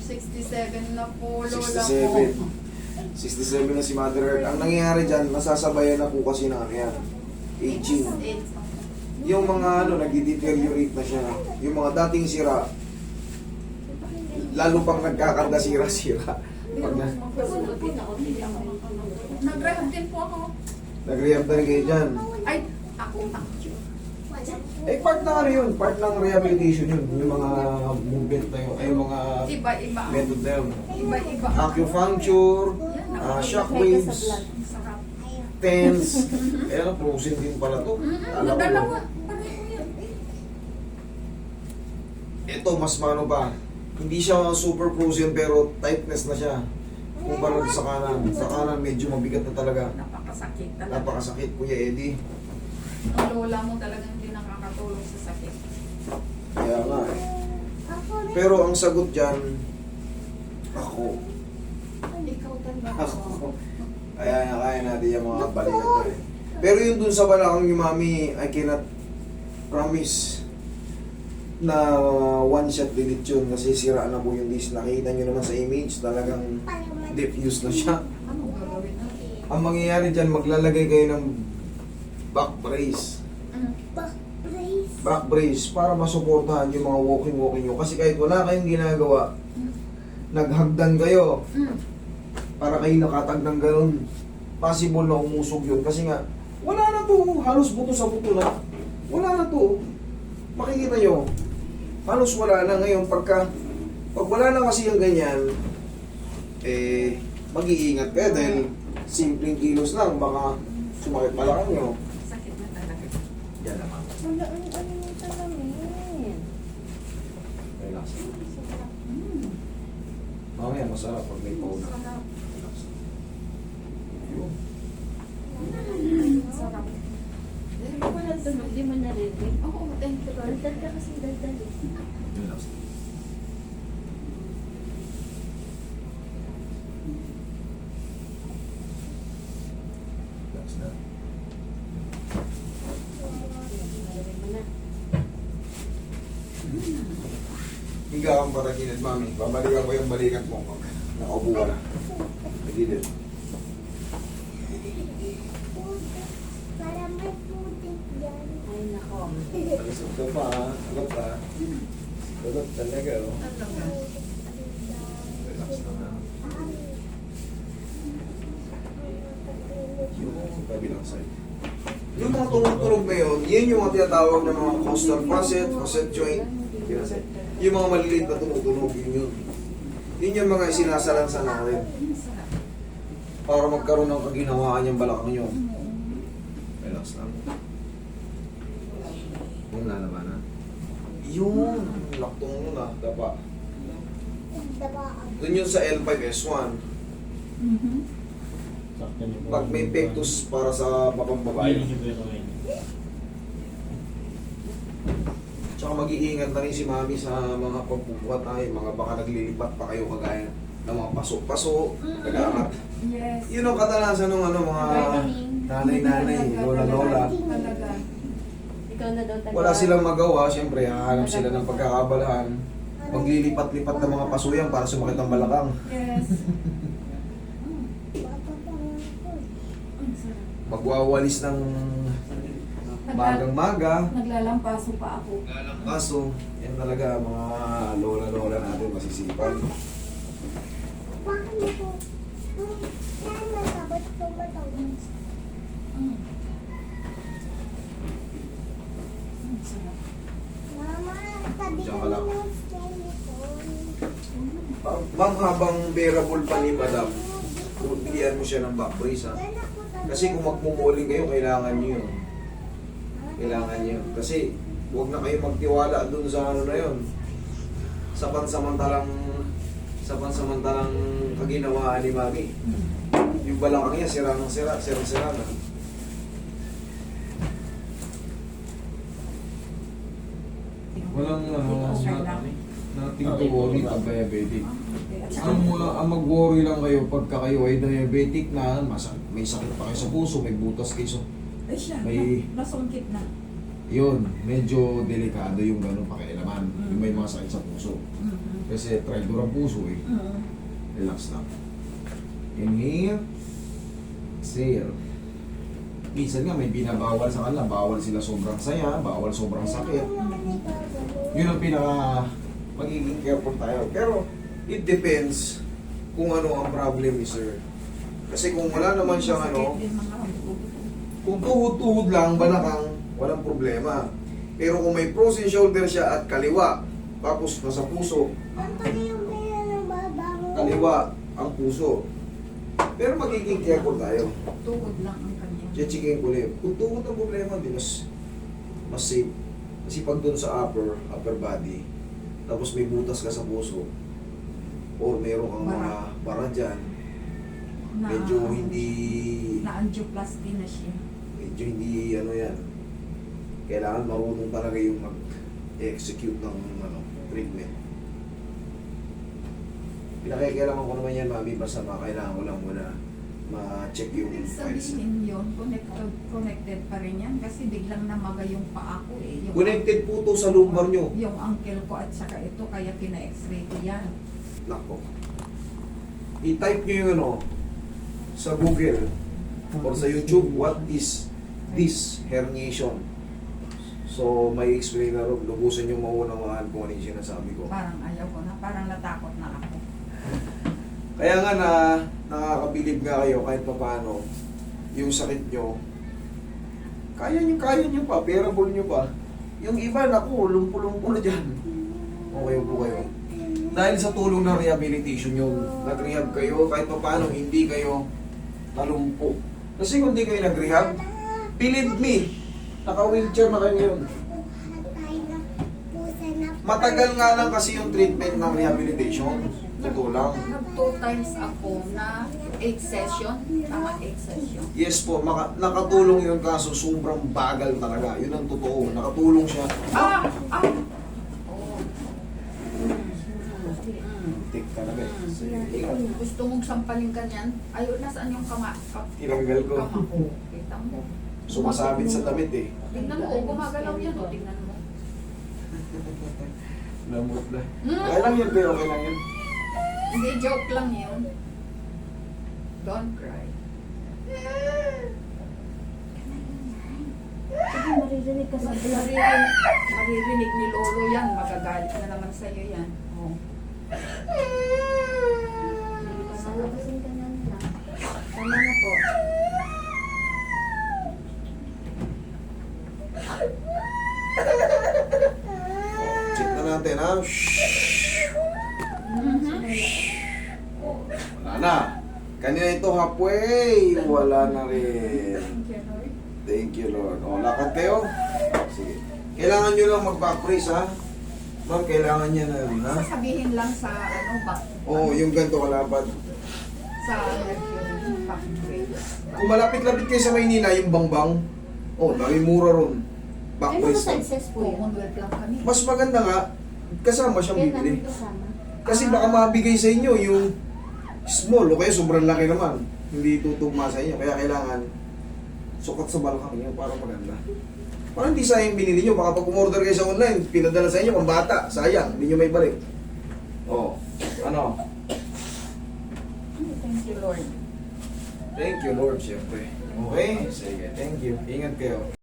67 na po, lola ko. 67. 67 na si Mother Earth. Ang nangyayari dyan, nasasabayan na po kasi ng ano yan, aging. Yung mga nagdi-deteriorate na siya. Yung mga dating sira, lalo pang nagkakarga sira-sira. Pag na, Nag-rehab din po ako. nag-rehab na rin kayo dyan. Ay, ako. Eh, part na ano yun, part ng rehabilitation yun. Yung mga movement na yun, ay yung mga Iba-iba. method na yun. Iba-iba. Acupuncture, shockwaves, Sarap. TENS. Eh, ano, frozen din pala to. Alam ko. Dalawa. Pareho yan. Ito, mas mano pa. Hindi siya super frozen pero tightness na siya. Kumpara sa kanan. Sa kanan, medyo mabigat na talaga. Napakasakit talaga. Napakasakit, Kuya Eddie. Ang lola mo talagang hindi nakakatulong sa sakit. Kaya nga eh. Pero ang sagot dyan, ako. Ikaw talaga. Ako. Kaya natin yung mga balikat ko eh. Pero yun dun sa balakang ni Mami, I cannot promise na one shot delete yun kasi sira na po yung disc. Nakita nyo naman sa image, talagang diffuse na siya. Ano gagawin natin? Ang mangyayari dyan, maglalagay kayo ng back brace. Back brace para masuportahan yung mga walking nyo. Kasi kahit wala kayong ginagawa, naghagdan kayo para kayo nakatag ng ganun. Possible na umusog yun. Kasi nga, wala na to. Halos buto sa buto na. Wala na to. Makikita nyo. Halos wala na ngayon. Pag wala na kasi yung ganyan, mag-iingat kayo dahil simpleng kilos lang. Baka sumakit palakang nyo. Sakit na talaga. Yan naman. Wala, ano yung talamin? Relax. Mamaya masarap pag may powder. Sarap. Relax. Yun. Sarap. Wala tunog, di mo narinig. Oo, thank you, Lord. Daldal ka kasi daldal eh. Relax. Relax na. Narinig mo na. Higa kang patagilid, Mami. Babalikan ko yung balikat mo pag nakaupo ka na. Tagilid. Para may putik yan. Ay, nako. Alisog ka pa, ha? Sagot pa. Sagot talaga, oh. Talaga. Relax na, ha? Yung kabilang side. Yung mga tumutunog na yun, yun yung mga tinatawag na mga costal facet joint. Yung mga maliliit na tumutunog, yun. Yun yung mga sinasalansan natin Sarap. para magkaroon ng kaginawaan yung balakang nyo. Relax lang. Kung lalaman na. Yun! Laktong mo na, dapa. Doon yun sa L5S1. Pag may pectus para sa mapambabae. Tsaka mag-iingat na rin si Mami sa mga pagbubuhat tayo, mga baka naglilipat pa kayo kagaya ng mga paso-paso, nag-aangat. Yes. Yun ang kadalasan ng mga nanay-nanay, lola-lola. Talaga. Ikaw na daw talaga. Wala silang magawa, siyempre hahanap sila ng pagkakabalahan. Maglilipat-lipat ng mga paso yan para sumakit ang balakang. Yes. Ang sarap. Magwawalis ng magang-maga. Naglalampaso pa ako. Kaso, yan talaga mga lola-lola natin masisipan. Ang sarap. Diyan ka lang. Ma'am, habang bearable pa ni Madam, bigyan mo siya ng back brace, ha? Kasi kung magmumuling kayo, kailangan nyo yun. Kailangan nyo yun. Kasi huwag na kayo magtiwala dun sa ano na yun. Sa pansamantalang kaginawaan ni Mami. Yung balakang niya, sira ng sira, sira na. Walang nothing to worry pag diabetic. Ang mag-worry lang kayo pagka kayo ay diabetic na, may sakit pa kayo sa puso, may butas kayo sa... Ay siya, nasungkit na. Yun, medyo delikado yung ganun pakialaman. Yung may mga sakit sa puso. Kasi traitor ang puso eh. Relax lang. Inhale. Exhale. Minsan nga may binabawal sa kanila. Bawal sila sobrang saya, bawal sobrang sakit. Yun ang pinaka magiging careful tayo. Pero it depends kung ano ang problem ni sir. Kasi kung wala naman siyang ano, Sakit din mga ulo. kung tuhod-tuhod lang, balakang, walang problema. Pero kung may frozen shoulder siya at kaliwa, tapos nasa puso, kaliwa ang puso. Pero magiging careful tayo. Tuhod lang ang kanya. Checking ko ulit. Kung tuhod ang problema, di mas safe. Kasi pag doon sa upper body, tapos may butas ka sa puso, or meron kang mga bara dyan, medyo hindi Na-angioplasty na siya. ano yan. Kailangan marunong talaga yung mag-execute ng treatment. Pinakikailangan ko naman yan, mami, basta kailangan ko lang muna ma-check yung Ibig files. sabihin yun, connected pa rin yan kasi biglang namaga yung paa ko eh. Yung Connected po to sa lumbar nyo. Yung ankle ko at saka ito, kaya pina-x-ray ko yan. Nako. I-type nyo yung sa Google or sa YouTube, what is this herniation? So, may explain na rin. Lubusan yung maunawaan kung ano yung sinasabi ko. Parang ayaw ko na, parang natakot na ako. Kaya nga nakakabilib nga kayo kahit pa paano yung sakit nyo. Kaya nyo pa, bearable nyo pa. Yung iba, naku, lumpo-lumpo na dyan. Okay po kayo. Dahil sa tulong ng rehabilitation yung nag-rehab kayo, kahit pa paano hindi kayo nalumpo. Kasi kung hindi kayo nag-rehab, believe me, naka-wheelchair na kayo ngayon. Matagal nga lang kasi yung treatment ng rehabilitation. Totoo lang. Nag 2 times ako na 8 session. Tama, 8 session. Yes po, nakatulong yun kaso sobrang bagal talaga. Yun ang totoo. Nakatulong siya. Ah! Ah! Oh. Tik talaga eh. Sige, ingat. Gusto mong sampalin ka niyan? Ayun, nasaan yung Tinanggal ko. kama ko? Kita mo. Sumasabit sa damit eh. Tingnan mo, gumagalaw yan o. Tingnan mo. Lamot na. Okay lang yun, pero okay lang yun. Hindi, joke lang yun. Don't cry. Sige, maririnig ka sa vlog. Maririnig ni Lolo yan. Magagalit na naman sa'yo yan. Oh. Salabasin ka na lang. Tama na po. Check na natin ha. Shhh. Wala na. Kanina ito halfway. Wala na rin. Thank you Lord. O, lakad kayo. Sige. Kailangan nyo lang mag-back brace ha. Ma'am, kailangan niya na rin ha. Sasabihin lang sa back. Oo, yung ganito kalapad. Sa yung back brace. Kung malapit-lapit kayo sa Maynila, yung bangbang, mura ron. Back Ay, brace lang. success po yun. Commonwealth lang kami. Mas maganda nga, kasama siyang Kaya bibili. namin kasama. Kasi baka mabigay sa inyo yung small o kaya sobrang laki naman. Hindi tutugma sa inyo. Kaya kailangan sukat sa balakang niyo para maganda. Parang hindi sayang binili nyo. Baka pag umorder kayo sa online, pinadala sa inyo pang bata. Sayang, hindi nyo may balik. Ano? Thank you, Lord. Thank you Lord, siyempre. Okay? Sige, thank you. Ingat kayo.